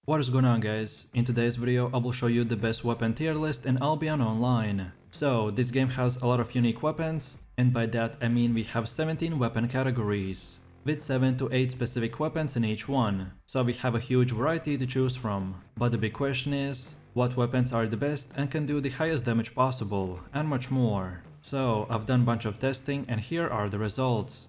What is going on, guys? In today's video I will show you the best weapon tier list in Albion Online. So this game has a lot of unique weapons, and by that I mean we have 17 weapon categories, with 7 to 8 specific weapons in each one, so we have a huge variety to choose from. But the big question is, what weapons are the best and can do the highest damage possible, and much more. So I've done a bunch of testing and here are the results.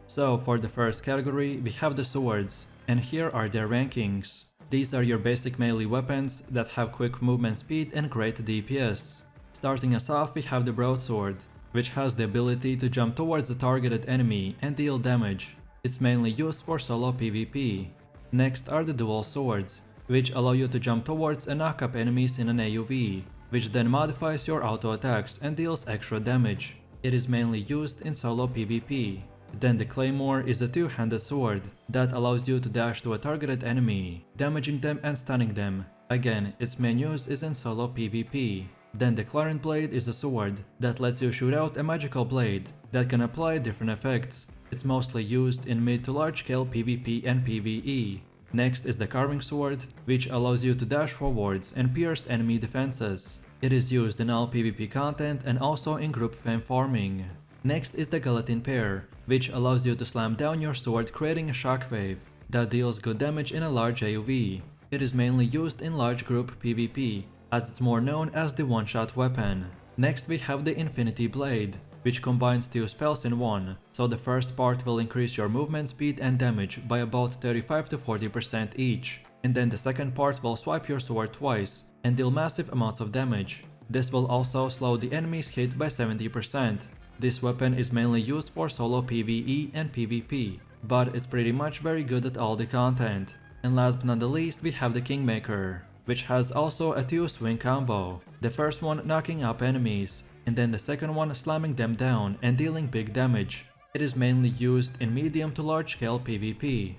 So for the first category we have the swords, and here are their rankings. These are your basic melee weapons that have quick movement speed and great DPS. Starting us off we have the broadsword, which has the ability to jump towards a targeted enemy and deal damage. It's mainly used for solo PvP. Next are the dual swords, which allow you to jump towards and knock up enemies in an AoV, which then modifies your auto attacks and deals extra damage. It is mainly used in solo PvP. Then the claymore is a two-handed sword that allows you to dash to a targeted enemy, damaging them and stunning them. Again, its main use is in solo PvP. Then the clarion blade is a sword that lets you shoot out a magical blade that can apply different effects. It's mostly used in mid to large scale PvP and PvE. Next is the carving sword, which allows you to dash forwards and pierce enemy defenses. It is used in all PvP content and also in group fame farming. Next is the guillotine pair, which allows you to slam down your sword, creating a shockwave that deals good damage in a large AoV. It is mainly used in large group PvP, as it's more known as the one-shot weapon. Next we have the infinity blade, which combines two spells in one, so the first part will increase your movement speed and damage by about 35 to 40% each, and then the second part will swipe your sword twice and deal massive amounts of damage. This will also slow the enemy's hit by 70%. This weapon is mainly used for solo PvE and PvP, but it's pretty much very good at all the content. And last but not the least we have the Kingmaker, which has also a two-swing combo, the first one knocking up enemies, and then the second one slamming them down and dealing big damage. It is mainly used in medium to large scale PvP.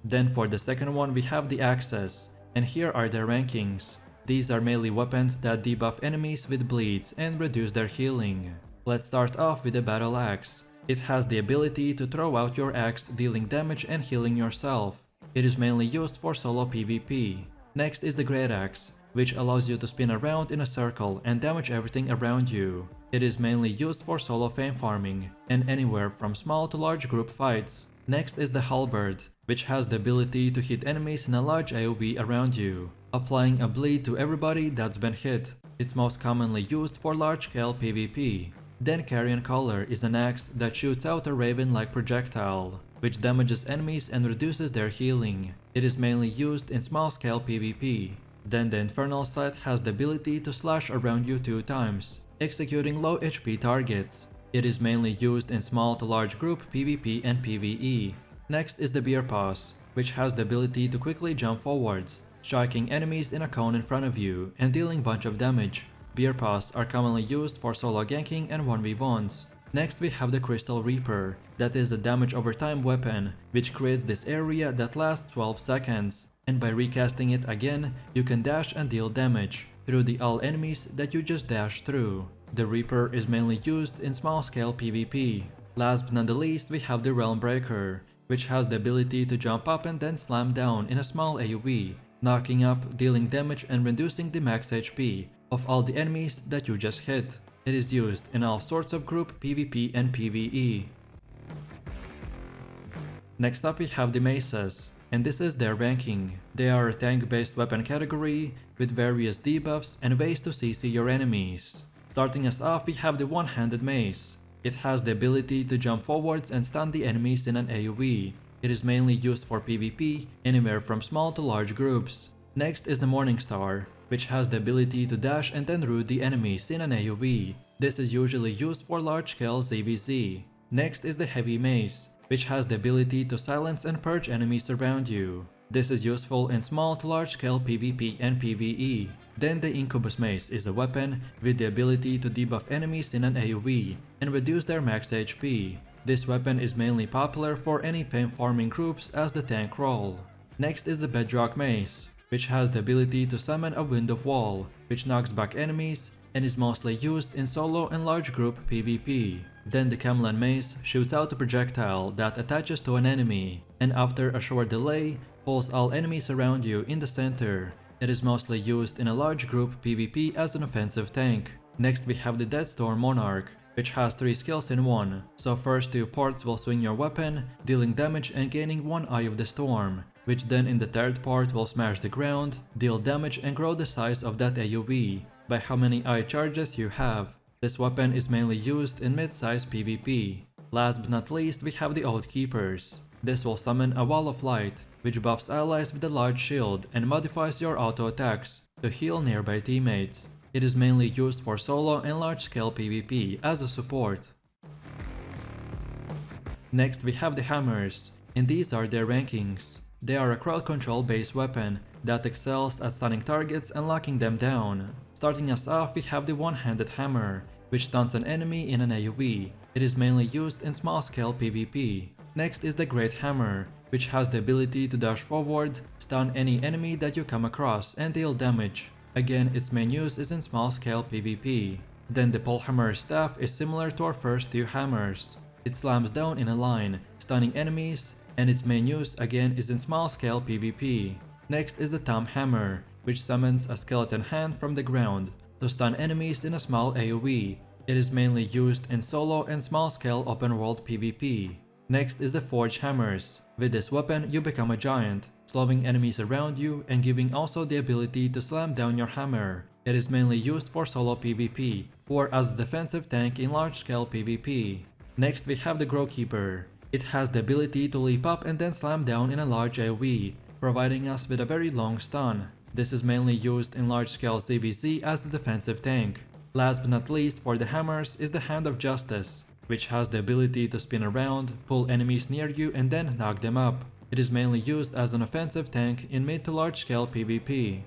Then for the second one we have the axes, and here are their rankings. These are melee weapons that debuff enemies with bleeds and reduce their healing. Let's start off with the battle axe. It has the ability to throw out your axe, dealing damage and healing yourself. It is mainly used for solo PvP. Next is the great axe, which allows you to spin around in a circle and damage everything around you. It is mainly used for solo fame farming and anywhere from small to large group fights. Next is the halberd, which has the ability to hit enemies in a large AoV around you, applying a bleed to everybody that's been hit. It's most commonly used for large-scale PvP. Then Carrion Collar is an axe that shoots out a raven-like projectile, which damages enemies and reduces their healing. It is mainly used in small-scale PvP. Then the Infernal Sight has the ability to slash around you 2 times, executing low HP targets. It is mainly used in small to large group PvP and PvE. Next is the Beer Paws, which has the ability to quickly jump forwards, striking enemies in a cone in front of you and dealing bunch of damage. Beer Paws are commonly used for solo ganking and 1v1s. Next we have the Crystal Reaper, that is a damage over time weapon, which creates this area that lasts 12 seconds, and by recasting it again, you can dash and deal damage through the all enemies that you just dashed through. The Reaper is mainly used in small scale PvP. Last but not the least we have the Realm Breaker, which has the ability to jump up and then slam down in a small AoV, knocking up, dealing damage and reducing the max HP of all the enemies that you just hit. It is used in all sorts of group PvP and PvE. Next up we have the maces, and this is their ranking. They are a tank-based weapon category with various debuffs and ways to CC your enemies. Starting us off we have the one-handed mace. It has the ability to jump forwards and stun the enemies in an AoV. It is mainly used for PvP, anywhere from small to large groups. Next is the Morning Star, which has the ability to dash and then root the enemies in an AoV. This is usually used for large-scale ZVZ. Next is the Heavy Mace, which has the ability to silence and purge enemies around you. This is useful in small to large-scale PvP and PvE. Then the Incubus Mace is a weapon with the ability to debuff enemies in an AoV and reduce their max HP. This weapon is mainly popular for any fame farming groups as the tank role. Next is the Bedrock Mace, which has the ability to summon a Wind of Wall, which knocks back enemies and is mostly used in solo and large group PvP. Then the Camelon mace shoots out a projectile that attaches to an enemy, and after a short delay, pulls all enemies around you in the center. It is mostly used in a large group PvP as an offensive tank. Next we have the Deathstorm Monarch, which has 3 skills in one. So first 2 parts will swing your weapon, dealing damage and gaining 1 Eye of the Storm, which then in the third part will smash the ground, deal damage and grow the size of that AoE by how many eye charges you have. This weapon is mainly used in mid-size PvP. Last but not least, we have the Oath Keepers. This will summon a Wall of Light, which buffs allies with a large shield and modifies your auto attacks to heal nearby teammates. It is mainly used for solo and large-scale PvP as a support. Next we have the Hammers, and these are their rankings. They are a crowd control based weapon that excels at stunning targets and locking them down. Starting us off, we have the One-Handed Hammer, which stuns an enemy in an AoE. It is mainly used in small-scale PvP. Next is the Great Hammer, which has the ability to dash forward, stun any enemy that you come across, and deal damage. Again, its main use is in small-scale PvP. Then the Polehammer Staff is similar to our first 2 hammers. It slams down in a line, stunning enemies, and its main use again is in small-scale PvP. Next is the Thumb Hammer, which summons a skeleton hand from the ground to stun enemies in a small AoE. It is mainly used in solo and small-scale open-world PvP. Next is the Forge Hammers. With this weapon, you become a giant, slowing enemies around you and giving also the ability to slam down your hammer. It is mainly used for solo PvP or as a defensive tank in large-scale PvP. Next we have the Growkeeper. It has the ability to leap up and then slam down in a large AoE, providing us with a very long stun. This is mainly used in large-scale ZVZ as the defensive tank. Last but not least for the hammers is the Hand of Justice, which has the ability to spin around, pull enemies near you and then knock them up. It is mainly used as an offensive tank in mid to large-scale PvP.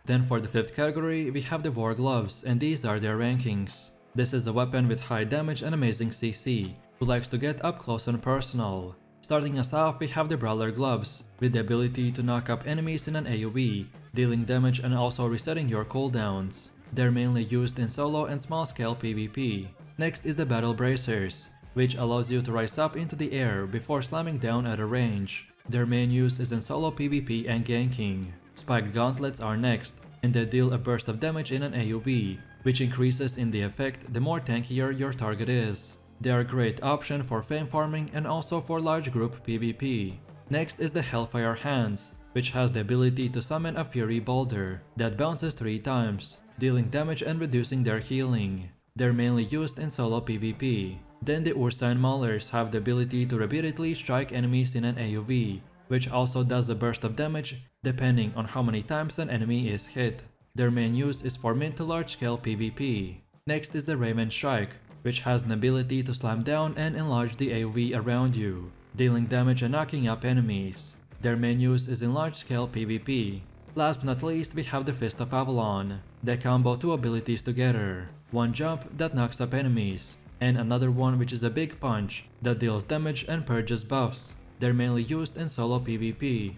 Then for the 5th category, we have the War Gloves, and these are their rankings. This is a weapon with high damage and amazing CC, who likes to get up close and personal. Starting us off, we have the Brawler Gloves, with the ability to knock up enemies in an AoE, dealing damage and also resetting your cooldowns. They're mainly used in solo and small-scale PvP. Next is the Battle Bracers, which allows you to rise up into the air before slamming down at a range. Their main use is in solo PvP and ganking. Spiked Gauntlets are next, and they deal a burst of damage in an AoE, which increases in the effect the more tankier your target is. They are a great option for fame farming and also for large group PvP. Next is the Hellfire Hands, which has the ability to summon a Fury Boulder that bounces 3 times, dealing damage and reducing their healing. They're mainly used in solo PvP. Then the Ursine Maulers have the ability to repeatedly strike enemies in an AoE, which also does a burst of damage depending on how many times an enemy is hit. Their main use is for mid to large scale PvP. Next is the Raven Strike, which has an ability to slam down and enlarge the AoE around you, dealing damage and knocking up enemies. Their main use is in large scale PvP. Last but not least, we have the Fist of Avalon. They combo 2 abilities together, one jump that knocks up enemies, and another one which is a big punch that deals damage and purges buffs. They're mainly used in solo PvP.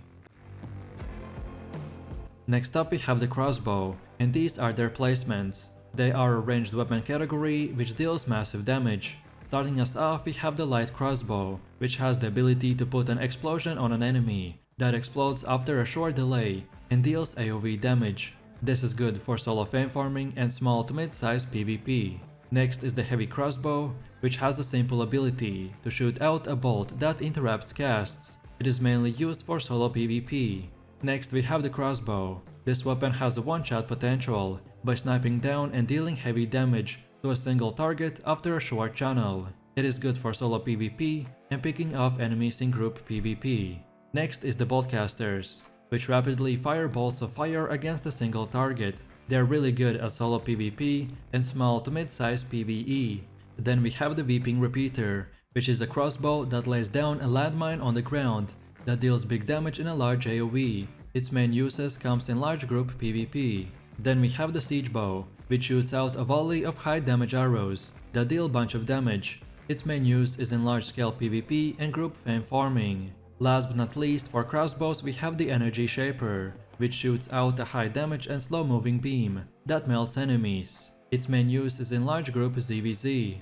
Next up we have the Crossbow, and these are their placements. They are a ranged weapon category which deals massive damage. Starting us off, we have the Light Crossbow, which has the ability to put an explosion on an enemy that explodes after a short delay and deals AoE damage. This is good for solo fame farming and small to mid-size PvP. Next is the Heavy Crossbow, which has a simple ability to shoot out a bolt that interrupts casts. It is mainly used for solo PvP. Next we have the Crossbow. This weapon has a one-shot potential by sniping down and dealing heavy damage to a single target after a short channel. It is good for solo PvP and picking off enemies in group PvP. Next is the Boltcasters, which rapidly fire bolts of fire against a single target. They are really good at solo PvP and small to mid-size PvE. Then we have the Weeping Repeater, which is a crossbow that lays down a landmine on the ground that deals big damage in a large AoE. Its main uses comes in large group PvP. Then we have the Siege Bow, which shoots out a volley of high damage arrows that deal bunch of damage. Its main use is in large scale PvP and group fame farming. Last but not least, for crossbows we have the Energy Shaper, which shoots out a high damage and slow moving beam that melts enemies. Its main use is in large group ZVZ.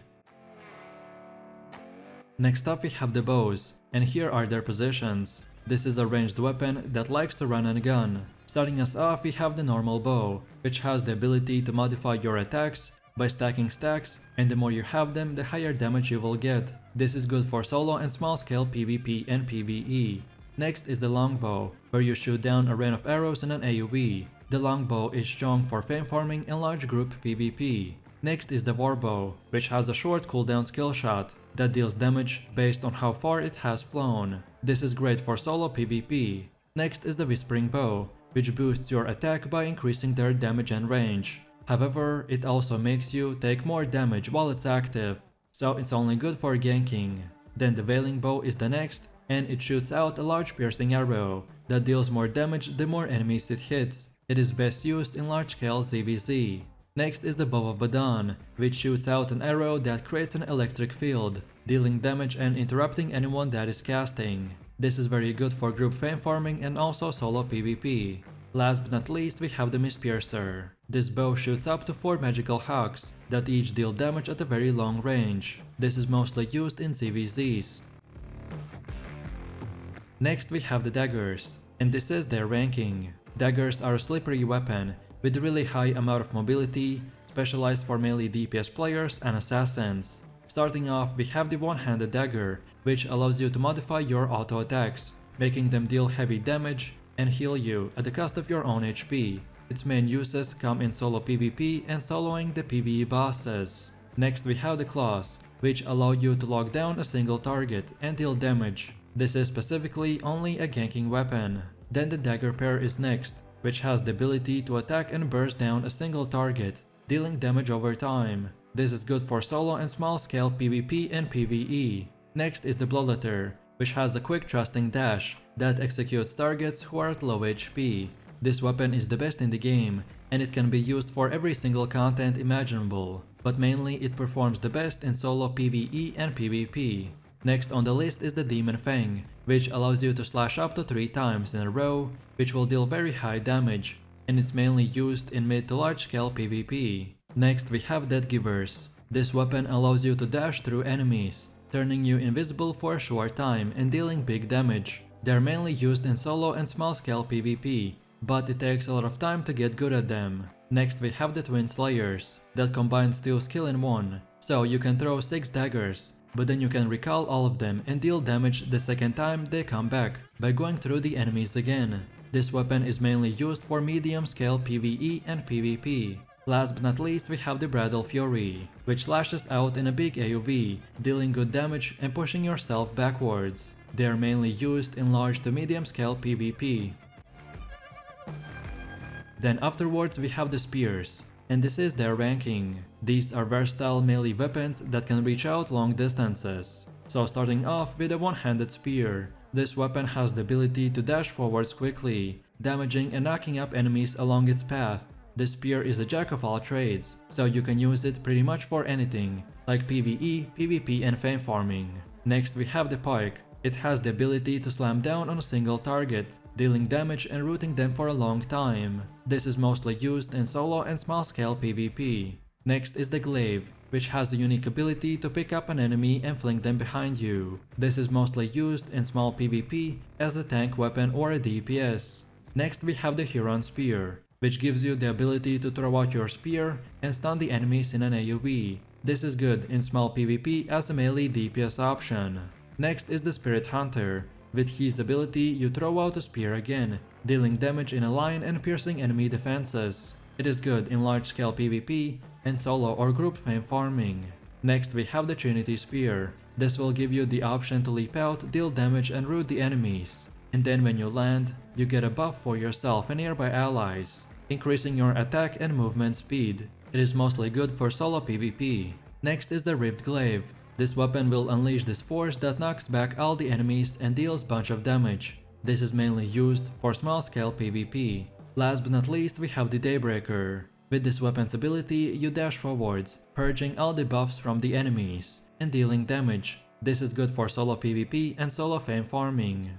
Next up we have the bows, and here are their positions. This is a ranged weapon that likes to run and gun. Starting us off, we have the normal bow, which has the ability to modify your attacks by stacking stacks, and the more you have them, the higher damage you will get. This is good for solo and small scale PvP and PvE. Next is the longbow, where you shoot down a rain of arrows in an AoE. The longbow is strong for fame farming and large group PvP. Next is the warbow, which has a short cooldown skill shot that deals damage based on how far it has flown. This is great for solo PvP. Next is the whispering bow, which boosts your attack by increasing their damage and range. However, it also makes you take more damage while it's active, so it's only good for ganking. Then the wailing bow is the next, and it shoots out a large piercing arrow that deals more damage the more enemies it hits. It is best used in large scale ZVZ. Next is the bow of Badon, which shoots out an arrow that creates an electric field, dealing damage and interrupting anyone that is casting. This is very good for group fame farming and also solo PvP. Last but not least, we have the Mist Piercer. This bow shoots up to 4 magical hawks that each deal damage at a very long range. This is mostly used in ZVZs. Next we have the daggers, and this is their ranking. Daggers are a slippery weapon with a really high amount of mobility, specialized for melee DPS players and assassins. Starting off, we have the one-handed dagger, which allows you to modify your auto attacks, making them deal heavy damage and heal you at the cost of your own HP. Its main uses come in solo PvP and soloing the PvE bosses. Next we have the claws, which allow you to lock down a single target and deal damage. This is specifically only a ganking weapon. Then the dagger pair is next, which has the ability to attack and burst down a single target, dealing damage over time. This is good for solo and small scale PvP and PvE. Next is the Bloodletter, which has a quick thrusting dash that executes targets who are at low HP. This weapon is the best in the game, and it can be used for every single content imaginable, but mainly it performs the best in solo PvE and PvP. Next on the list is the Demon Fang, which allows you to slash up to 3 times in a row, which will deal very high damage, and it's mainly used in mid to large scale PvP. Next we have Death Givers. This weapon allows you to dash through enemies, turning you invisible for a short time and dealing big damage. They are mainly used in solo and small scale PvP, but it takes a lot of time to get good at them. Next we have the Twin Slayers, that combines 2 skill in 1, so you can throw 6 daggers, but then you can recall all of them and deal damage the second time they come back by going through the enemies again. This weapon is mainly used for medium scale PvE and PvP. Last but not least, we have the Bridal Fury, which lashes out in a big AoV, dealing good damage and pushing yourself backwards. They are mainly used in large to medium scale PvP. Then afterwards we have the Spears, and this is their ranking. These are versatile melee weapons that can reach out long distances. So starting off with a one-handed spear, this weapon has the ability to dash forwards quickly, damaging and knocking up enemies along its path. This spear is a jack of all trades, so you can use it pretty much for anything, like PvE, PvP and fame farming. Next we have the Pike. It has the ability to slam down on a single target, dealing damage and rooting them for a long time. This is mostly used in solo and small scale PvP. Next is the Glaive, which has a unique ability to pick up an enemy and fling them behind you. This is mostly used in small PvP as a tank weapon or a DPS. Next we have the Huron Spear, which gives you the ability to throw out your spear and stun the enemies in an AoE. This is good in small PvP as a melee DPS option. Next is the Spirit Hunter. With his ability, you throw out a spear again, dealing damage in a line and piercing enemy defenses. It is good in large scale PvP and solo or group fame farming. Next we have the Trinity Spear. This will give you the option to leap out, deal damage and root the enemies. And then when you land, you get a buff for yourself and nearby allies, increasing your attack and movement speed. It is mostly good for solo PvP. Next is the Rift Glaive. This weapon will unleash this force that knocks back all the enemies and deals bunch of damage. This is mainly used for small scale PvP. Last but not least, we have the Daybreaker. With this weapon's ability, you dash forwards, purging all the buffs from the enemies and dealing damage. This is good for solo PvP and solo fame farming.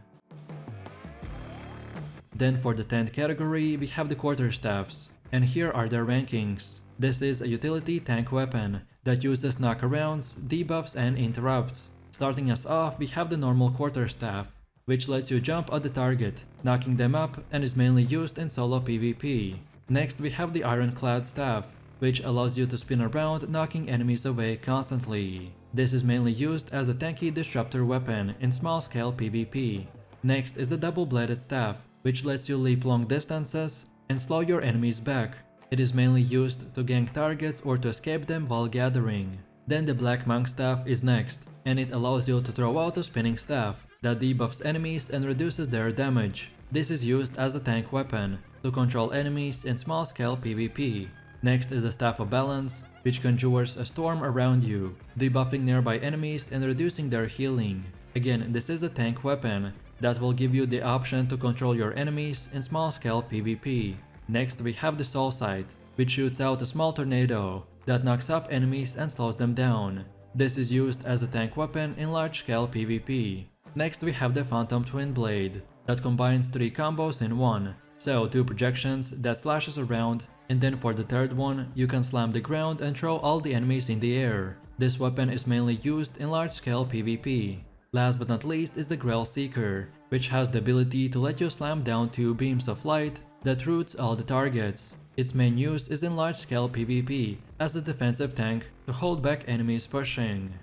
Then for the 10th category, we have the quarterstaffs, and here are their rankings. This is a utility tank weapon that uses knockarounds, debuffs, and interrupts. Starting us off, we have the normal quarterstaff, which lets you jump at the target, knocking them up, and is mainly used in solo PvP. Next, we have the ironclad staff, which allows you to spin around, knocking enemies away constantly. This is mainly used as a tanky disruptor weapon in small-scale PvP. Next is the double-bladed staff, which lets you leap long distances and slow your enemies back. It is mainly used to gank targets or to escape them while gathering. Then the black monk staff is next, and it allows you to throw out a spinning staff that debuffs enemies and reduces their damage. This is used as a tank weapon to control enemies in small-scale PvP. Next is the Staff of Balance, which conjures a storm around you, debuffing nearby enemies and reducing their healing. Again, this is a tank weapon that will give you the option to control your enemies in small-scale PvP. Next, we have the Soul Sight, which shoots out a small tornado that knocks up enemies and slows them down. This is used as a tank weapon in large-scale PvP. Next, we have the Phantom Twin Blade that combines 3 combos in one. So 2 projections that slashes around, and then for the third one, you can slam the ground and throw all the enemies in the air. This weapon is mainly used in large-scale PvP. Last but not least is the Grail Seeker, which has the ability to let you slam down 2 beams of light that roots all the targets. Its main use is in large-scale PvP as a defensive tank to hold back enemies pushing.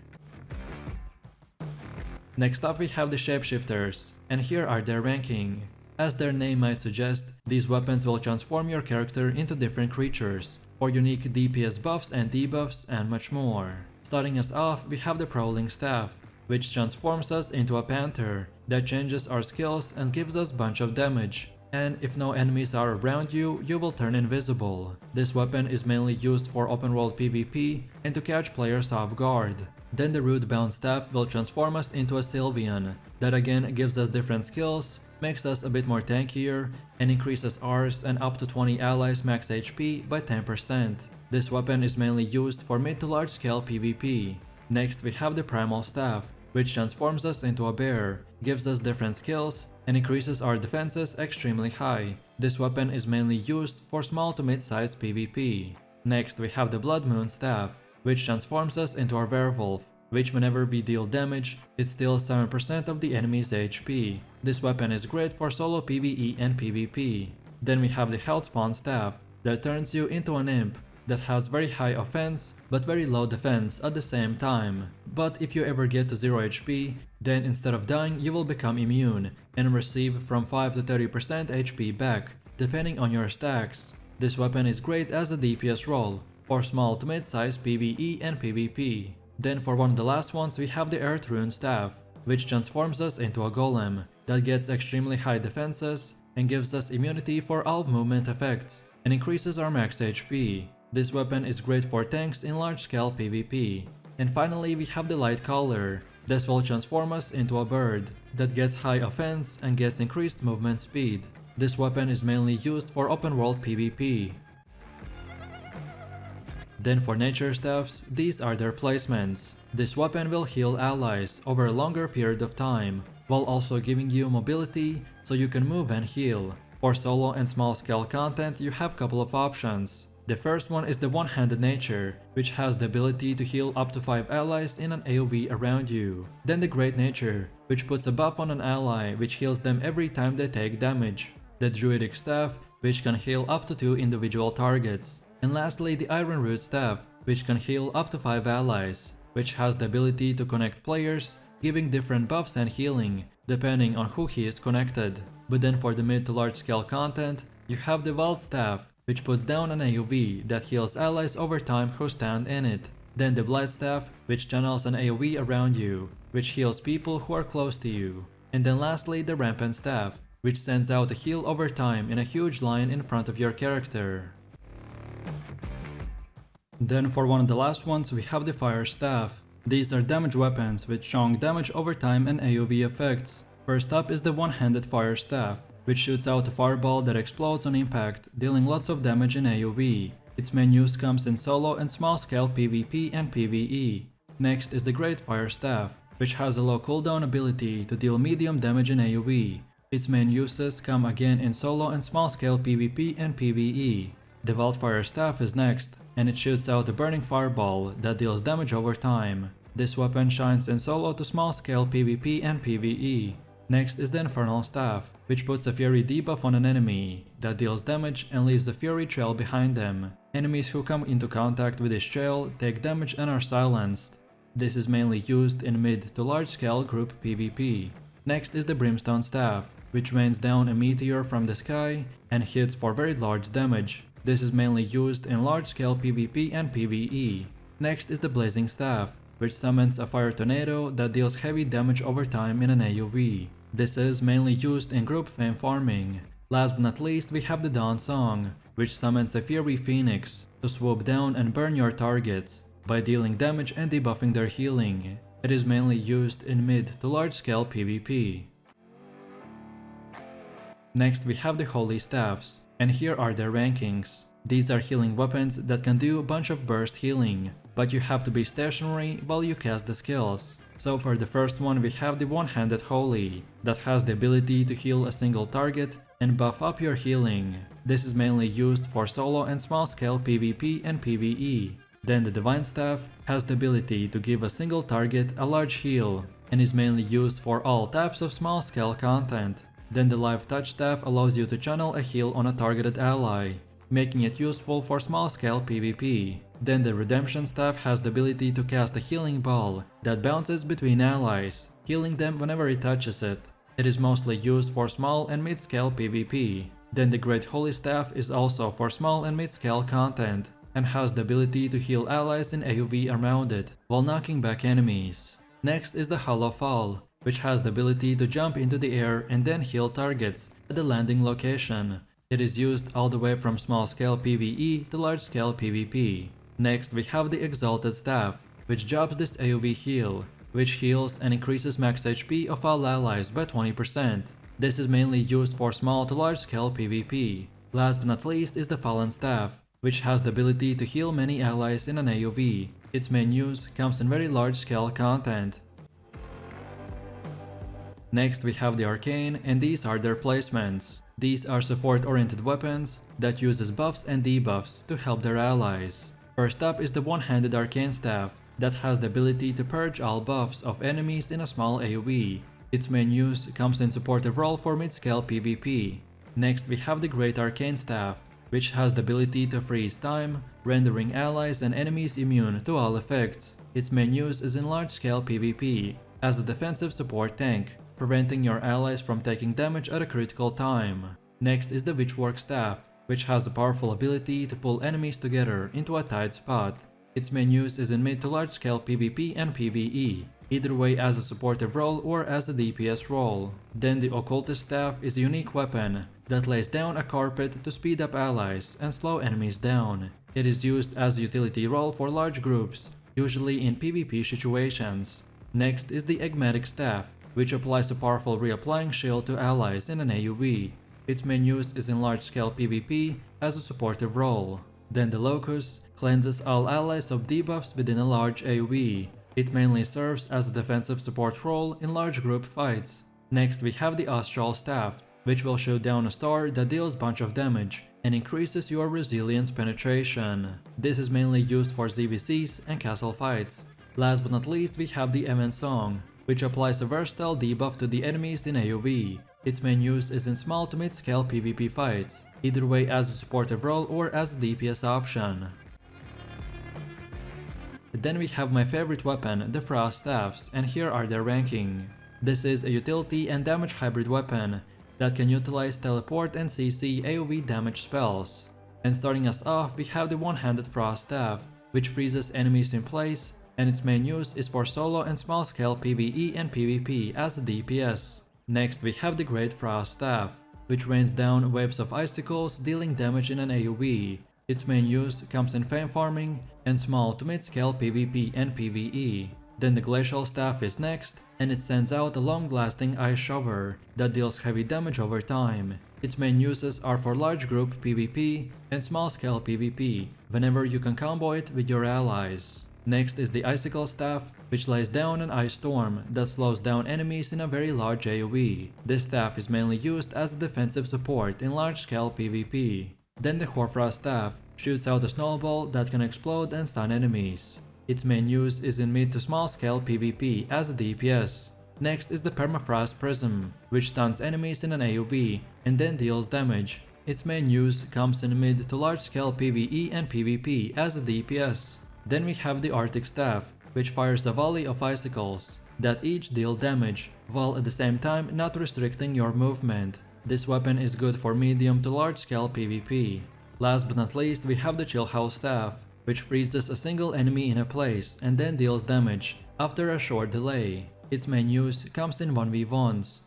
Next up we have the shapeshifters, and here are their ranking. As their name might suggest, these weapons will transform your character into different creatures, or unique DPS buffs and debuffs, and much more. Starting us off, we have the Prowling Staff, which transforms us into a panther that changes our skills and gives us bunch of damage. And if no enemies are around you, you will turn invisible. This weapon is mainly used for open world PvP and to catch players off guard. Then the Rootbound Staff will transform us into a Sylvian, that again gives us different skills, makes us a bit more tankier, and increases ours and up to 20 allies max HP by 10%. This weapon is mainly used for mid to large scale PvP. Next we have the Primal Staff, which transforms us into a bear, gives us different skills, and increases our defenses extremely high. This weapon is mainly used for small to mid-sized PvP. Next we have the Blood Moon Staff, which transforms us into a werewolf, which whenever we deal damage, it steals 7% of the enemy's HP. This weapon is great for solo PvE and PvP. Then we have the Hellspawn Staff, that turns you into an imp that has very high offense but very low defense at the same time. But if you ever get to 0 HP, then instead of dying you will become immune and receive from 5 to 30% HP back, depending on your stacks. This weapon is great as a DPS role for small to mid-size PvE and PvP. Then for one of the last ones we have the Earth Rune Staff, which transforms us into a golem that gets extremely high defenses and gives us immunity for all movement effects and increases our max HP. This weapon is great for tanks in large scale PvP. And finally we have the Light Caller. This will transform us into a bird that gets high offense and gets increased movement speed. This weapon is mainly used for open world PvP. Then for nature staffs, these are their placements. This weapon will heal allies over a longer period of time, while also giving you mobility so you can move and heal. For solo and small scale content you have a couple of options. The first one is the One-Handed Nature, which has the ability to heal up to 5 allies in an AoE around you. Then the Great Nature, which puts a buff on an ally which heals them every time they take damage. The Druidic Staff, which can heal up to 2 individual targets. And lastly the Iron Root Staff, which can heal up to 5 allies, which has the ability to connect players, giving different buffs and healing, depending on who he is connected. But then for the mid to large scale content, you have the Wild Staff, which puts down an AoE that heals allies over time who stand in it. Then the Blight Staff, which channels an AoE around you, which heals people who are close to you. And then lastly the Rampant Staff, which sends out a heal over time in a huge line in front of your character. Then for one of the last ones we have the Fire Staff. These are damage weapons with strong damage over time and AoE effects. First up is the One-Handed Fire Staff, which shoots out a fireball that explodes on impact, dealing lots of damage in AoE. Its main use comes in solo and small scale PvP and PvE. Next is the Great Fire Staff, which has a low cooldown ability to deal medium damage in AoE. Its main uses come again in solo and small scale PvP and PvE. The Wildfire Staff is next, and it shoots out a burning fireball that deals damage over time. This weapon shines in solo to small scale PvP and PvE. Next is the Infernal Staff, which puts a Fury debuff on an enemy that deals damage and leaves a Fury trail behind them. Enemies who come into contact with this trail take damage and are silenced. This is mainly used in mid to large scale group PvP. Next is the Brimstone Staff, which rains down a meteor from the sky and hits for very large damage. This is mainly used in large scale PvP and PvE. Next is the Blazing Staff, which summons a fire tornado that deals heavy damage over time in an AoE. This is mainly used in group fame farming. Last but not least, we have the Dawn Song, which summons a Fury Phoenix to swoop down and burn your targets by dealing damage and debuffing their healing. It is mainly used in mid to large scale PvP. Next we have the Holy Staffs, and here are their rankings. These are healing weapons that can do a bunch of burst healing, but you have to be stationary while you cast the skills. So for the first one we have the One-Handed Holy, that has the ability to heal a single target and buff up your healing. This is mainly used for solo and small scale PvP and PvE. Then the Divine Staff has the ability to give a single target a large heal, and is mainly used for all types of small scale content. Then the Live Touch Staff allows you to channel a heal on a targeted ally, making it useful for small scale PvP. Then the Redemption Staff has the ability to cast a healing ball that bounces between allies, healing them whenever it touches it. It is mostly used for small and mid-scale PvP. Then the Great Holy Staff is also for small and mid-scale content, and has the ability to heal allies in AoV around it, while knocking back enemies. Next is the Hollow Fall, which has the ability to jump into the air and then heal targets at the landing location. It is used all the way from small scale PvE to large scale PvP. Next we have the Exalted Staff, which drops this AoV heal, which heals and increases max HP of all allies by 20%. This is mainly used for small to large scale PvP. Last but not least is the Fallen Staff, which has the ability to heal many allies in an AoV. Its main use comes in very large scale content. Next we have the Arcane, and these are their placements. These are support oriented weapons that uses buffs and debuffs to help their allies. First up is the One-Handed Arcane Staff that has the ability to purge all buffs of enemies in a small AoE. Its main use comes in supportive role for mid-scale PvP. Next we have the Great Arcane Staff, which has the ability to freeze time, rendering allies and enemies immune to all effects. Its main use is in large-scale PvP, as a defensive support tank, preventing your allies from taking damage at a critical time. Next is the Witchwork Staff, which has a powerful ability to pull enemies together into a tight spot. Its main use is in mid to large scale PvP and PvE, either way as a supportive role or as a DPS role. Then the Occultist Staff is a unique weapon that lays down a carpet to speed up allies and slow enemies down. It is used as a utility role for large groups, usually in PvP situations. Next is the Eggmatic Staff, which applies a powerful reapplying shield to allies in an AoE. Its main use is in large scale PvP as a supportive role. Then the Locust cleanses all allies of debuffs within a large AoE. It mainly serves as a defensive support role in large group fights. Next we have the Austral Staff, which will shoot down a star that deals bunch of damage and increases your resilience penetration. This is mainly used for ZVCs and castle fights. Last but not least we have the Evan Song, which applies a versatile debuff to the enemies in AoE. Its main use is in small to mid-scale PvP fights, either way as a supportive role or as a DPS option. Then we have my favorite weapon, the Frost Staffs, and here are their ranking. This is a utility and damage hybrid weapon that can utilize teleport and CC AoV damage spells. And starting us off we have the One-Handed Frost Staff, which freezes enemies in place, and its main use is for solo and small scale PvE and PvP as a DPS. Next we have the Great Frost Staff, which rains down waves of icicles dealing damage in an AoE. Its main use comes in fame farming and small to mid-scale PvP and PvE. Then the Glacial Staff is next, and it sends out a long-lasting ice shower that deals heavy damage over time. Its main uses are for large group PvP and small scale PvP, whenever you can combo it with your allies. Next is the Icicle Staff, which lays down an ice storm that slows down enemies in a very large AoE. This staff is mainly used as a defensive support in large scale PvP. Then the Hoarfrost Staff shoots out a snowball that can explode and stun enemies. Its main use is in mid to small scale PvP as a DPS. Next is the Permafrost Prism, which stuns enemies in an AoV and then deals damage. Its main use comes in mid to large scale PvE and PvP as a DPS. Then we have the Arctic Staff, which fires a volley of icicles that each deal damage, while at the same time not restricting your movement. This weapon is good for medium to large scale PvP. Last but not least, we have the Chillhouse Staff, which freezes a single enemy in a place and then deals damage after a short delay. Its main use comes in 1v1s.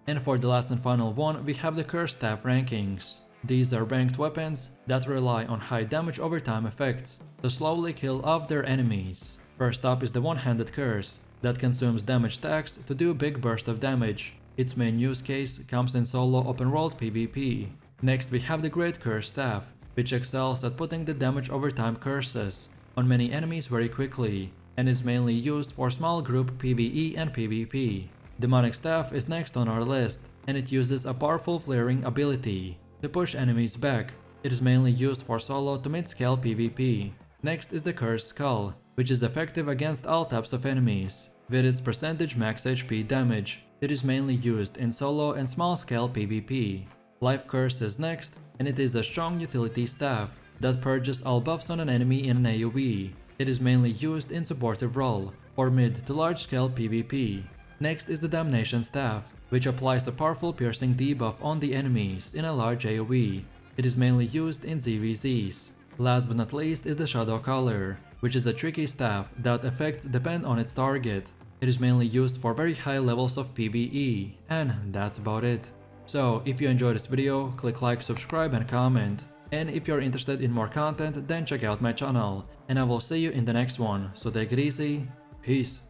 And for the last and final one, we have the quarterstaff rankings. These are ranked weapons that rely on high damage over time effects to slowly kill off their enemies. First up is the one-handed curse that consumes damage stacks to do a big burst of damage. Its main use case comes in solo open world PvP. Next we have the great quarterstaff, which excels at putting the damage over time curses on many enemies very quickly, and is mainly used for small group PvE and PvP. Demonic Staff is next on our list, and it uses a powerful flaring ability to push enemies back. It is mainly used for solo to mid-scale PvP. Next is the Cursed Skull, which is effective against all types of enemies, with its percentage max HP damage. It is mainly used in solo and small-scale PvP. Life Curse is next, and it is a strong utility staff that purges all buffs on an enemy in an AoE. It is mainly used in supportive role, or mid to large scale PvP. Next is the Damnation Staff, which applies a powerful piercing debuff on the enemies in a large AoE. It is mainly used in ZVZs. Last but not least is the Shadow Collar, which is a tricky staff that effects depend on its target. It is mainly used for very high levels of PvE, and that's about it. So if you enjoyed this video, click like, subscribe and comment. And if you're interested in more content, then check out my channel, and I will see you in the next one. So take it easy, peace.